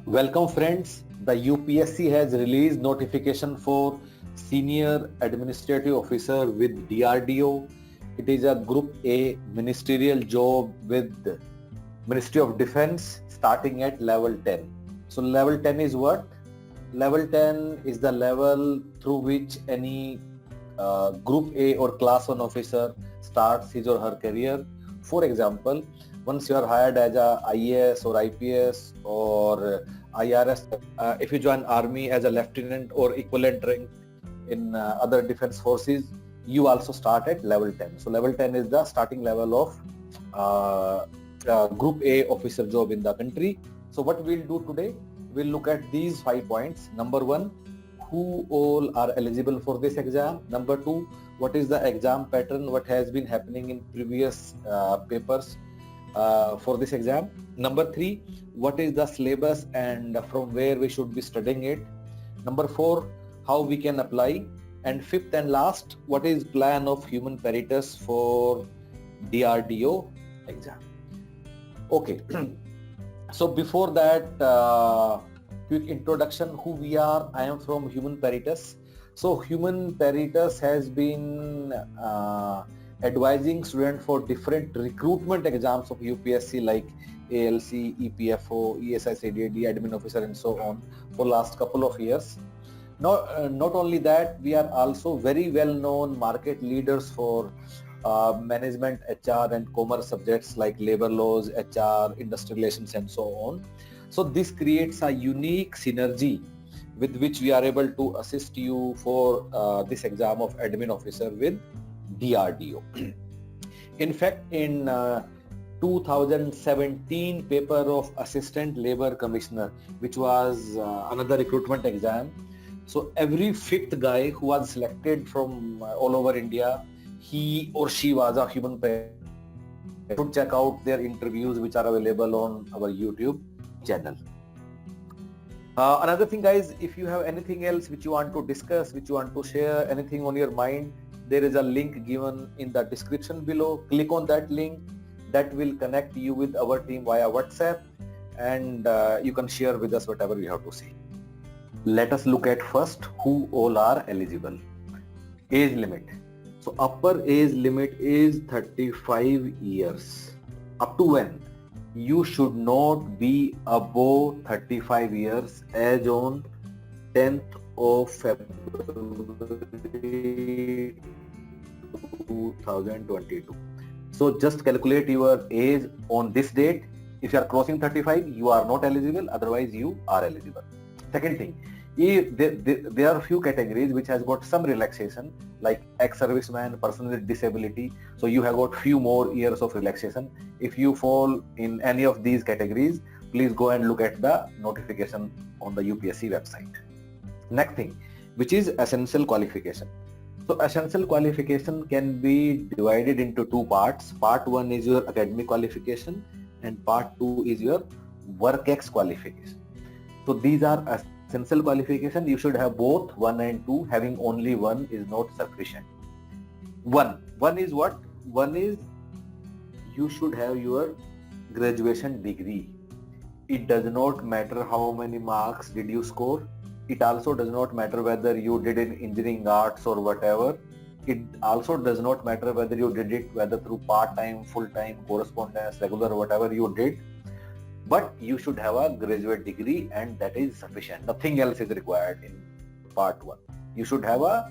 Welcome friends, the UPSC has released notification for Senior Administrative Officer with DRDO. It is a Group A ministerial job with Ministry of Defense starting at level 10. So level 10 is what? Level 10 is the level through which any Group A or Class 1 officer starts his or her career. For example, once you are hired as a IAS or IPS or IRS, if you join army as a lieutenant or equivalent rank in other defense forces, you also start at level 10. So level 10 is the starting level of Group A officer job in the country. So what we'll do today, we'll look at these 5 points. Number 1, who all are eligible for this exam. Number 2, what is the exam pattern, what has been happening in previous papers for this exam. Number 3, what is the syllabus and from where we should be studying it. Number 4, how we can apply. And fifth and last, what is plan of Human Peritus for DRDO exam. Okay, so before that, quick introduction, who we are. I am from Human Peritus. So Human Peritus has been advising students for different recruitment exams of UPSC like ALC, EPFO, ESI, CDAD, Admin Officer and so on for last couple of years. Not only that, we are also very well known market leaders for management, HR and commerce subjects like labor laws, HR, industrial relations and so on. So this creates a unique synergy with which we are able to assist you for this exam of admin officer with DRDO. In fact, in 2017 paper of assistant labor commissioner, which was another recruitment exam, so every fifth guy who was selected from all over India, he or she was a human parent. Should check out their interviews which are available on our YouTube channel. Another thing guys, if you have anything else which you want to discuss, which you want to share, anything on your mind, there is a link given in the description below. Click on that link. That will connect you with our team via WhatsApp and you can share with us whatever you have to say. Let us look at first who all are eligible. Age limit. So upper age limit is 35 years. Up to when? You should not be above 35 years as on 10th of February 2022. So just calculate your age on this date. If you are crossing 35, you are not eligible, otherwise you are eligible. Second thing, if there are few categories which has got some relaxation like ex-serviceman, person with disability, so you have got few more years of relaxation. If you fall in any of these categories, please go and look at the notification on the UPSC website. Next thing, which is essential qualification. So essential qualification can be divided into two parts. Part 1 is your academic qualification and part 2 is your work ex qualification. So these are essential qualification. You should have both 1 and 2. Having only 1 is not sufficient. 1 is what? 1 is you should have your graduation degree. It does not matter how many marks did you score. It also does not matter whether you did in engineering arts or whatever. It also does not matter whether you did it whether through part-time, full-time, correspondence, regular, whatever you did. But you should have a graduate degree and that is sufficient. Nothing else is required in part 1. You should have a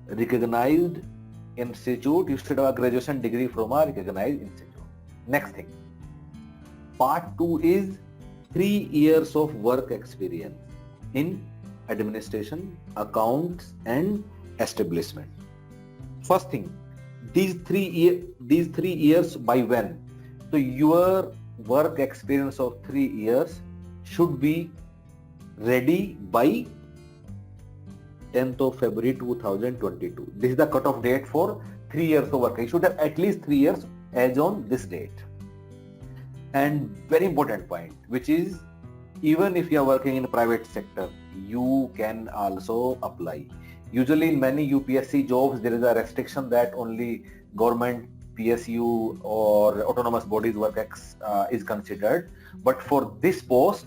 recognized institute. You should have a graduation degree from a recognized institute. Next thing. Part 2 is 3 years of work experience in administration, accounts and establishment. First thing, these 3 years by when? So your work experience of 3 years should be ready by 10th of February 2022. This is the cutoff date for 3 years of work. You should have at least 3 years as on this date. And very important point, which is even if you are working in the private sector, you can also apply. Usually in many UPSC jobs, there is a restriction that only government, PSU or autonomous bodies work is considered. But for this post,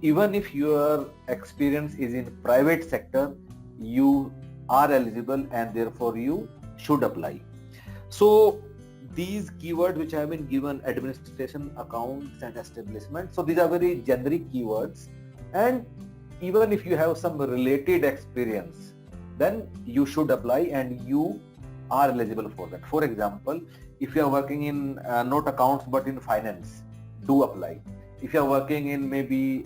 even if your experience is in private sector, you are eligible and therefore you should apply. So these keywords which have been given, administration, accounts and establishment, so these are very generic keywords, and even if you have some related experience, then you should apply and you are eligible for that. For example, if you are working in not accounts but in finance, do apply. If you are working in maybe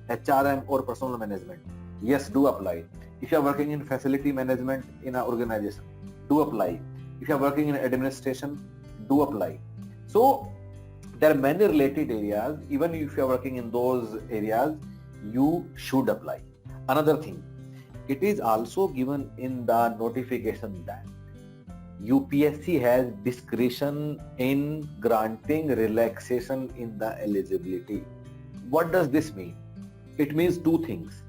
HRM or personal management, yes, do apply. If you are working in facility management in an organization, do apply. If you are working in administration, do apply. So there are many related areas. Even if you are working in those areas, you should apply. Another thing, it is also given in the notification that UPSC has discretion in granting relaxation in the eligibility. What does this mean? It means two things.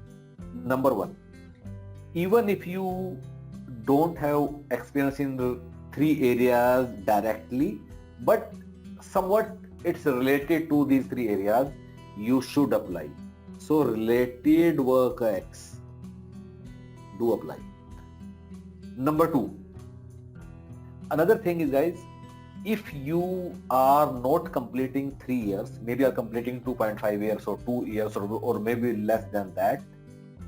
Number one, even if you don't have experience in the three areas directly, but somewhat it's related to these three areas, you should apply. So related work X, do apply. Number two, another thing is, guys, if you are not completing 3 years, maybe you are completing 2.5 years or 2 years or maybe less than that,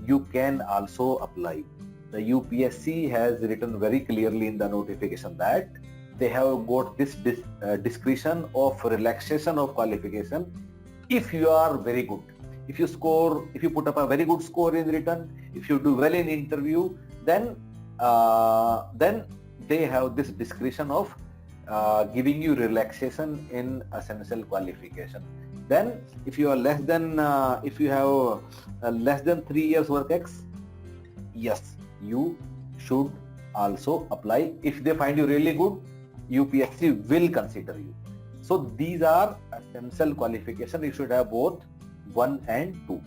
you can also apply. The UPSC has written very clearly in the notification that they have got this discretion of relaxation of qualification if you are very good. If you put up a very good score in written, if you do well in interview, then they have this discretion of giving you relaxation in essential qualification. Then if you are less than if you have less than 3 years work X, yes, you should also apply. If they find you really good, UPSC will consider you. So these are essential qualification. You should have both 1 and 2.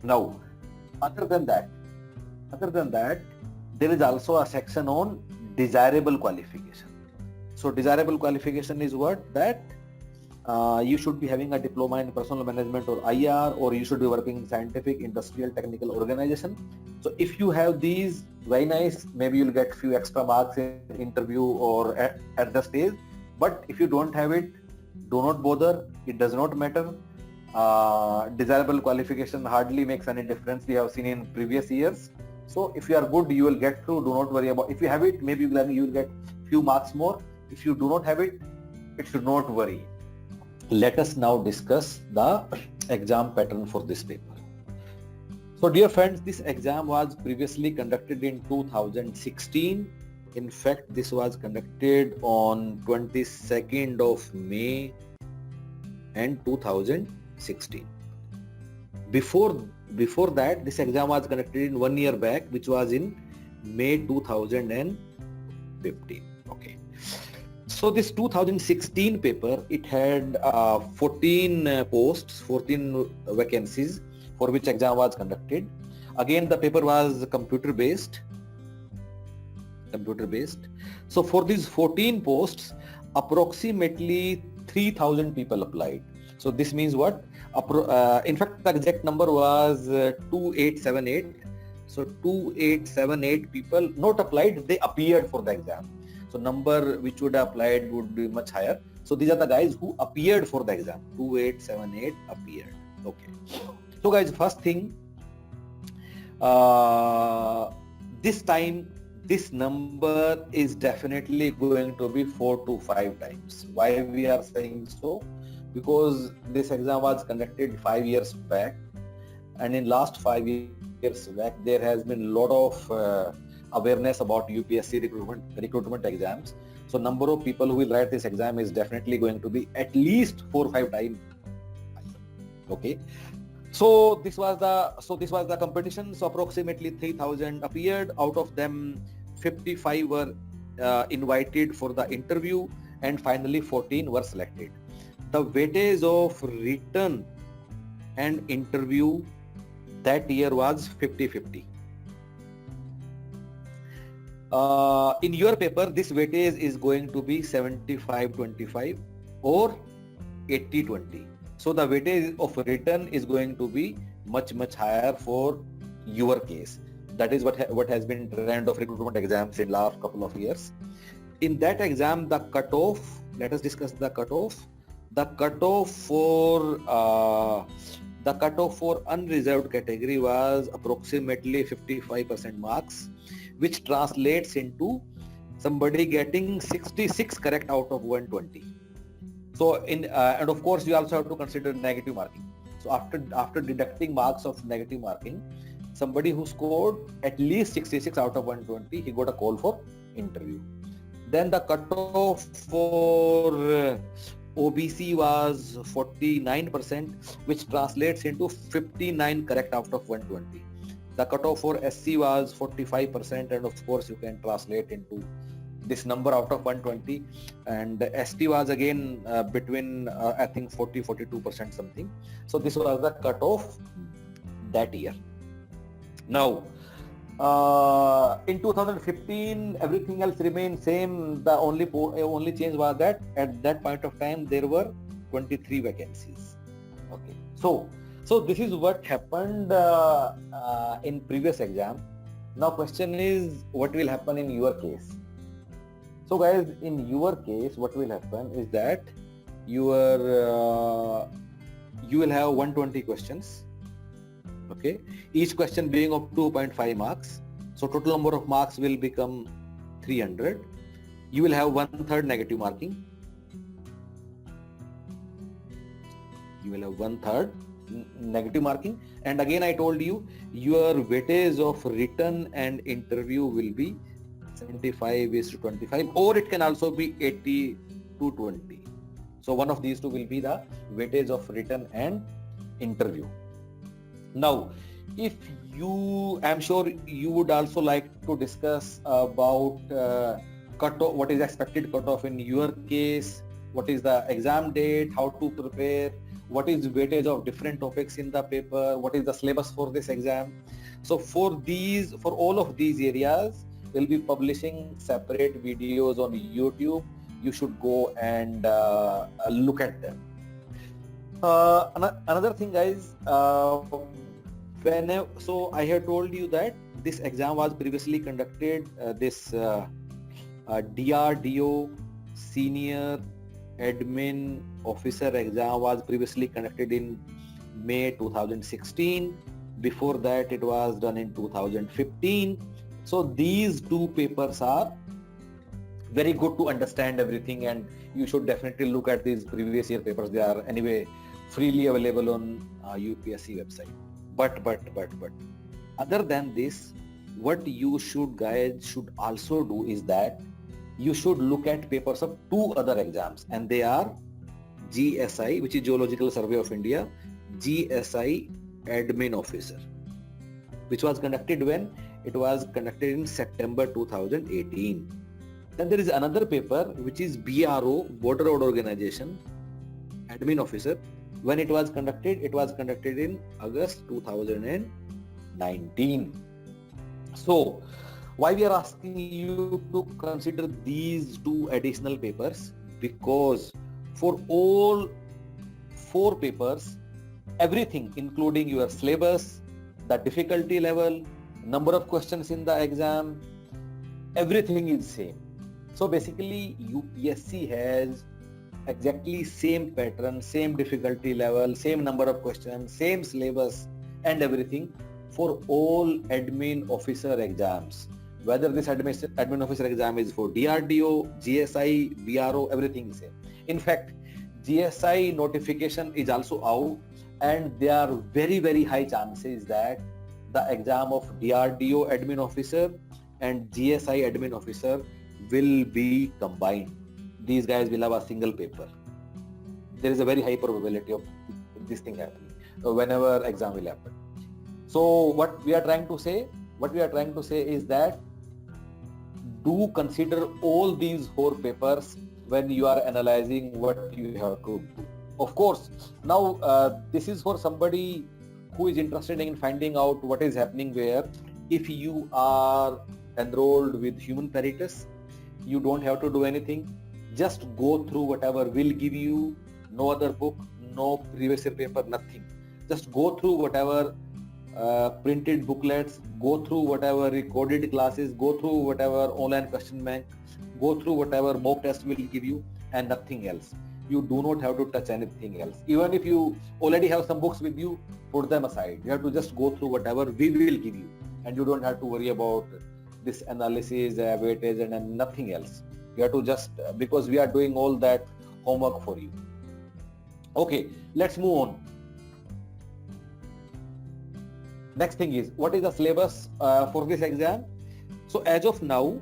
Now, other than that, there is also a section on desirable qualification. So desirable qualification is what? That you should be having a diploma in personal management or IR, or you should be working in scientific, industrial, technical organization. So if you have these, very nice, maybe you'll get few extra marks in interview or at the stage. But if you don't have it, do not bother. It does not matter. Desirable qualification hardly makes any difference. We have seen in previous years. So if you are good, you will get through. Do not worry about. If you have it, maybe you will get few marks more. If you do not have it, it should not worry. Let us now discuss the exam pattern for this paper. So dear friends, this exam was previously conducted in 2016. In fact, this was conducted on 22nd of May and 2016. Before that, this exam was conducted in 1 year back, which was in May 2015. Okay. So this 2016 paper, it had 14 posts, 14 vacancies for which exam was conducted. Again, the paper was computer based. So for these 14 posts, approximately 3,000 people applied. So this means what? In fact, the exact number was 2878. So 2878 people not applied, they appeared for the exam. So number which would have applied would be much higher. So these are the guys who appeared for the exam. 2878 appeared. Okay. So guys, first thing, this time this number is definitely going to be 4 to 5 times. Why we are saying so? Because this exam was conducted 5 years back, and in last 5 years back there has been a lot of awareness about UPSC recruitment exams. So number of people who will write this exam is definitely going to be at least 4 or 5 times. Okay. So this was the competition. So approximately 3,000 appeared. Out of them, 55 were invited for the interview, and finally 14 were selected. The weightage of written and interview that year was 50-50. In your paper, this weightage is going to be 75-25 or 80-20. So the weightage of written is going to be much higher for your case. That is what has been trend of recruitment exams in last couple of years. In that exam, the cutoff, let us discuss the cutoff. The cutoff for unreserved category was approximately 55% marks, which translates into somebody getting 66 correct out of 120. So and of course you also have to consider negative marking. So after deducting marks of negative marking, somebody who scored at least 66 out of 120, he got a call for interview. Then the cutoff for OBC was 49%, which translates into 59 correct out of 120. The cutoff for SC was 45%, and of course you can translate into this number out of 120. And ST was again between I think 40-42% something. So this was the cutoff that year. Now in 2015 everything else remained same. The only change was that at that point of time there were 23 vacancies. Okay, so this is what happened in previous exam. Now question is, what will happen in your case? So guys, in your case what will happen is that you will have 120 questions. Okay, each question being of 2.5 marks. So total number of marks will become 300. You will have 1/3 negative marking. You will have 1/3 negative marking. And again I told you, your weightage of written and interview will be 75:25, or it can also be 80:20. So one of these two will be the weightage of written and interview. Now, if I'm sure you would also like to discuss about cutoff, what is expected cutoff in your case, what is the exam date, how to prepare, what is the weightage of different topics in the paper, what is the syllabus for this exam. So for all of these areas, we'll be publishing separate videos on YouTube. You should go and look at them. Another thing, guys, so I have told you that this exam was previously conducted, this DRDO Senior Admin Officer exam was previously conducted in May 2016. Before that it was done in 2015. So these two papers are very good to understand everything, and you should definitely look at these previous year papers. They are anyway freely available on UPSC website. But other than this, what you guys should also do is that you should look at papers of two other exams, and they are GSI, which is Geological Survey of India, GSI Admin Officer, which was conducted when? It was conducted in September 2018. Then there is another paper which is BRO, Border Road Organization Admin Officer. When it was conducted in August 2019. So why we are asking you to consider these two additional papers? Because for all four papers, everything including your syllabus, the difficulty level, number of questions in the exam, everything is same. So basically UPSC has exactly same pattern, same difficulty level, same number of questions, same syllabus and everything for all admin officer exams. Whether this admin officer exam is for DRDO, GSI, BRO, everything is same. In fact, GSI notification is also out, and there are very high chances that the exam of DRDO admin officer and GSI admin officer will be combined. These guys will have a single paper. There is a very high probability of this thing happening whenever exam will happen. So what we are trying to say is that do consider all these four papers when you are analyzing what you have to do. Of course, now this is for somebody who is interested in finding out what is happening where. If you are enrolled with Human Peritus, you don't have to do anything. Just go through whatever will give you. No other book, no previous year paper, nothing. Just go through whatever printed booklets, go through whatever recorded classes, go through whatever online question bank, go through whatever mock test will give you, and nothing else. You do not have to touch anything else. Even if you already have some books with you, put them aside. You have to just go through whatever we will give you, and you don't have to worry about this analysis, weightage, and nothing else. You have to just, because we are doing all that homework for you. Okay, let's move on. Next thing is, what is the syllabus for this exam? So as of now,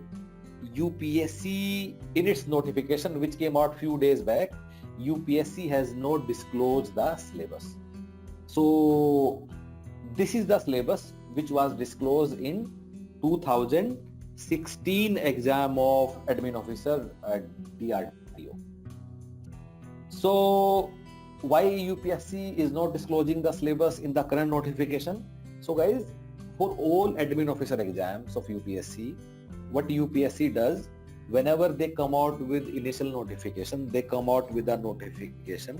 UPSC in its notification, which came out few days back, UPSC has not disclosed the syllabus. So this is the syllabus which was disclosed in 2016 exam of admin officer at DRDO. So why UPSC is not disclosing the syllabus in the current notification? So guys, for all admin officer exams of UPSC, what UPSC does, whenever they come out with initial notification, they come out with a notification.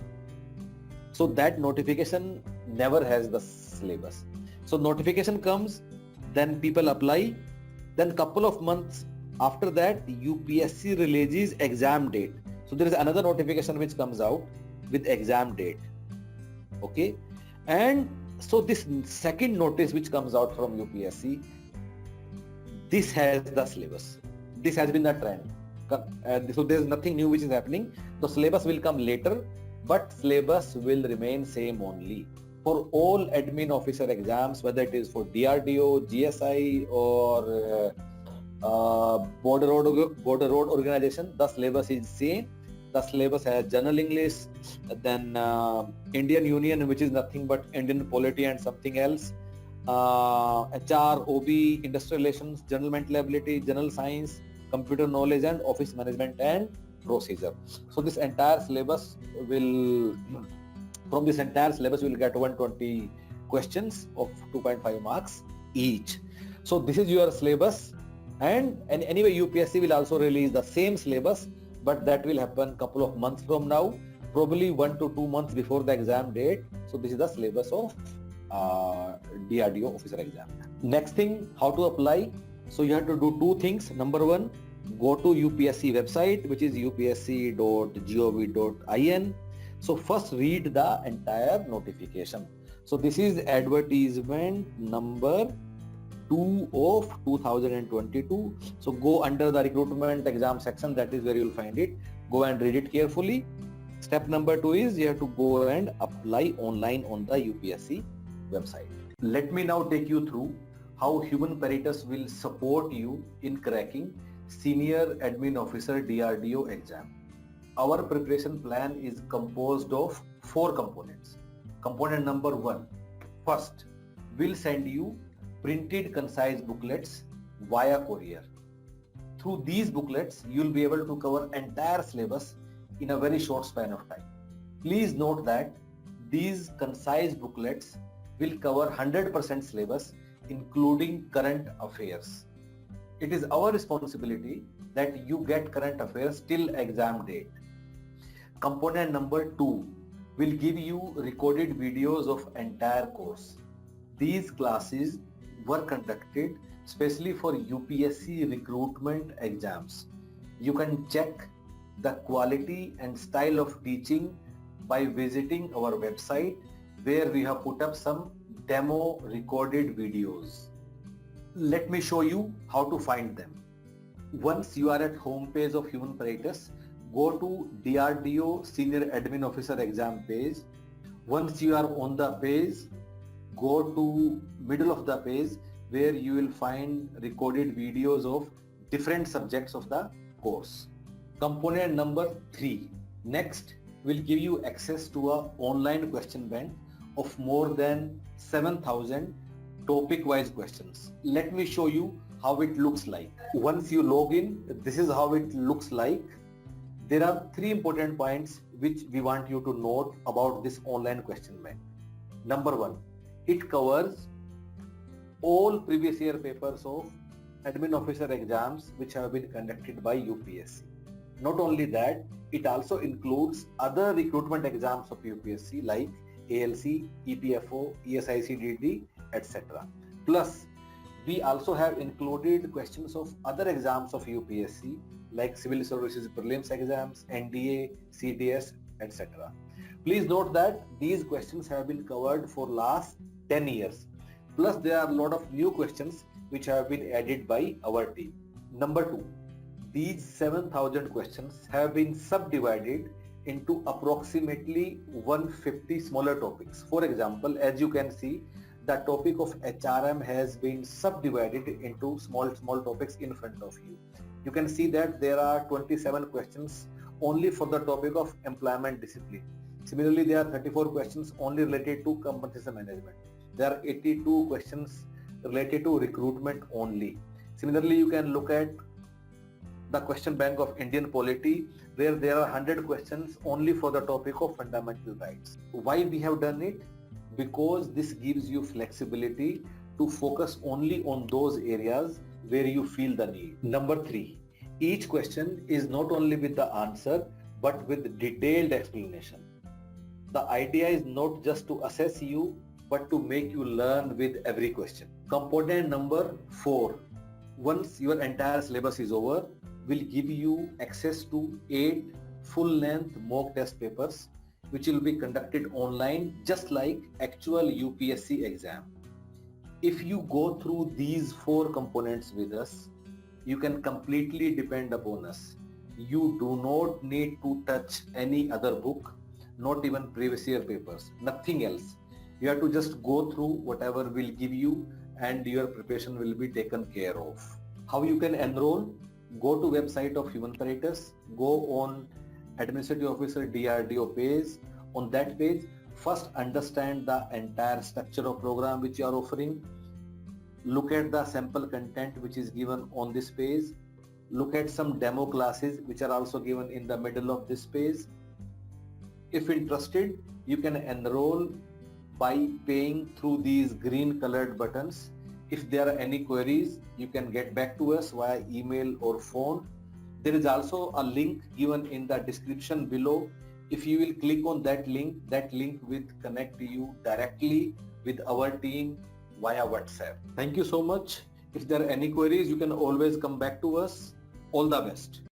So that notification never has the syllabus. So notification comes, then people apply, then couple of months after that, UPSC releases exam date. So there is another notification which comes out with exam date. Okay, and so this second notice which comes out from UPSC, this has the syllabus. This has been the trend. So there is nothing new which is happening. The syllabus will come later, but syllabus will remain same only for all admin officer exams, whether it is for DRDO, GSI, or border road organization. The syllabus is same. The syllabus has General English, then Indian Union, which is nothing but Indian polity and something else, HR, OB, Industrial Relations, General Mental Ability, General Science, Computer Knowledge, and Office Management and Procedure. So this entire syllabus will, from this entire syllabus, you will get 120 questions of 2.5 marks each. So this is your syllabus, and anyway UPSC will also release the same syllabus, but that will happen couple of months from now, probably 1 to 2 months before the exam date. So this is the syllabus of DRDO officer exam. Next thing, how to apply. So you have to do two things. Number one, go to UPSC website, which is upsc.gov.in. So first read the entire notification. So this is advertisement number 2 of 2022. So go under the recruitment exam section, that is where you will find it. Go and read it carefully. Step number 2 is you have to go and apply online on the UPSC website. Let me now take you through how Human Peritus will support you in cracking Senior Admin Officer DRDO exam. Our preparation plan is composed of 4 components. Component number 1, first, we'll send you printed concise booklets via courier. Through these booklets, you'll be able to cover entire syllabus in a very short span of time. Please note that these concise booklets will cover 100% syllabus, including current affairs. It is our responsibility that you get current affairs till exam date. Component number 2 will give you recorded videos of entire course. These classes were conducted especially for UPSC recruitment exams. You can check the quality and style of teaching by visiting our website, where we have put up some demo recorded videos. Let me show you how to find them. Once you are at home page of Human Peritus, go to DRDO Senior Admin Officer exam page. Once you are on the page, go to middle of the page, where you will find recorded videos of different subjects of the course. Component number 3. Next, will give you access to an online question bank of more than 7,000 topic-wise questions. Let me show you how it looks like. Once you log in, this is how it looks like. There are 3 important points which we want you to note about this online question bank. Number 1, it covers all previous year papers of admin officer exams which have been conducted by UPSC. Not only that, It also includes other recruitment exams of UPSC like ALC, EPFO, ESICDD, etc. Plus, we also have included questions of other exams of UPSC like Civil Services Prelims exams, NDA, CDS, etc. Please note that these questions have been covered for last 10 years. Plus, there are a lot of new questions which have been added by our team. Number 2. These 7,000 questions have been subdivided into approximately 150 smaller topics. For example, as you can see, the topic of HRM has been subdivided into small topics in front of you. You can see that there are 27 questions only for the topic of employment discipline. Similarly, there are 34 questions only related to compensation management. There are 82 questions related to recruitment only. Similarly, you can look at the question bank of Indian polity, where there are 100 questions only for the topic of fundamental rights. Why we have done it? Because this gives you flexibility to focus only on those areas where you feel the need. Number 3, each question is not only with the answer but with detailed explanation. The idea is not just to assess you but to make you learn with every question. Component number 4, once your entire syllabus is over, will give you access to 8 full-length mock test papers which will be conducted online just like actual UPSC exam. If you go through these 4 components with us, you can completely depend upon us. You do not need to touch any other book, not even previous year papers, nothing else. You have to just go through whatever will give you and your preparation will be taken care of. How you can enroll? Go to website of Human Peritus, go on Administrative Officer DRDO page. On that page, first understand the entire structure of program which you are offering. Look at the sample content which is given on this page. Look at some demo classes which are also given in the middle of this page. If interested, you can enroll by paying through these green colored buttons. If there are any queries, you can get back to us via email or phone. There is also a link given in the description below. If you will click on that link will connect you directly with our team via WhatsApp. Thank you so much. If there are any queries, you can always come back to us. All the best.